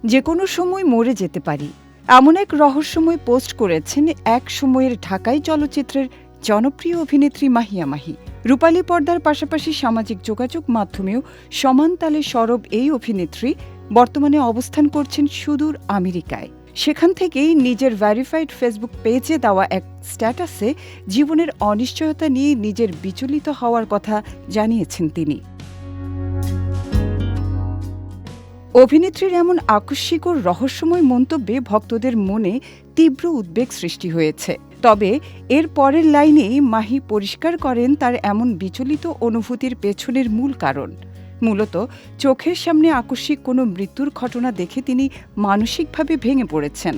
যে কোনো সময় মরে যেতে পারি, এমন এক রহস্যময় পোস্ট করেছেন এক সময়ের ঢাকাই চলচ্চিত্রের জনপ্রিয় অভিনেত্রী মাহিয়া মাহি। রূপালী পর্দার পাশাপাশি সামাজিক যোগাযোগ মাধ্যমেও সমান তালে সরব এই অভিনেত্রী বর্তমানে অবস্থান করছেন সুদূর আমেরিকায়। সেখান থেকেই নিজের ভেরিফাইড ফেসবুক পেজে দেওয়া এক স্ট্যাটাসে জীবনের অনিশ্চয়তা নিয়ে নিজের বিচলিত হওয়ার কথা জানিয়েছেন তিনি। অভিনেত্রীর এমন আকস্মিক ও রহস্যময় মন্তব্যে ভক্তদের মনে তীব্র উদ্বেগ সৃষ্টি হয়েছে। তবে এর পরের লাইনেই মাহি পরিষ্কার করেন তার এমন বিচলিত অনুভূতির পেছনের মূল কারণ মূলত চোখের সামনে আকস্মিক কোনো মৃত্যুর ঘটনা দেখে তিনি মানসিকভাবে ভেঙে পড়েছেন।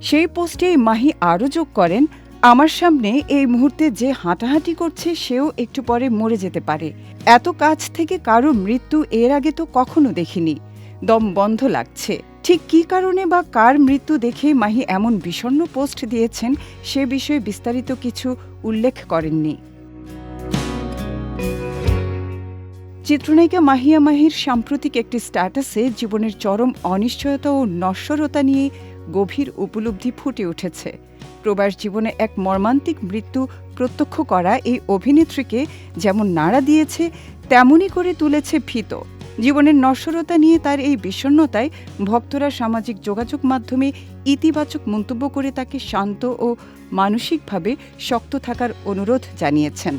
সেই পোস্টে মাহি আরও যোগ করেন, আমার সামনে এই মুহূর্তে যে হাঁটাহাঁটি করছে সেও একটু পরে মরে যেতে পারে। এত কাছ থেকে কারো মৃত্যু এর আগে তো কখনো দেখিনি। দম বন্ধ লাগছে। ঠিক কী কারণে বা কার মৃত্যু দেখে মাহি এমন বিষণ্ণ পোস্ট দিয়েছেন সে বিষয়ে বিস্তারিত কিছু উল্লেখ করেননি। চিত্রনায়িকা মাহিয়া মাহির সাম্প্রতিক একটি স্ট্যাটাসে জীবনের চরম অনিশ্চয়তা ও নশ্বরতা নিয়ে গভীর উপলব্ধি ফুটে উঠেছে। প্রবাস জীবনে এক মর্মান্তিক মৃত্যু প্রত্যক্ষ করা এই অভিনেত্রীকে যেমন নাড়া দিয়েছে তেমনই করে তুলেছে ভীত। জীবনের নশ্বরতা নিয়ে তার এই বিষণ্ণতায় ভক্তরা সামাজিক যোগাযোগ মাধ্যমে ইতিবাচক মন্তব্য করে তাকে শান্ত ও মানসিকভাবে শক্ত থাকার অনুরোধ জানিয়েছেন।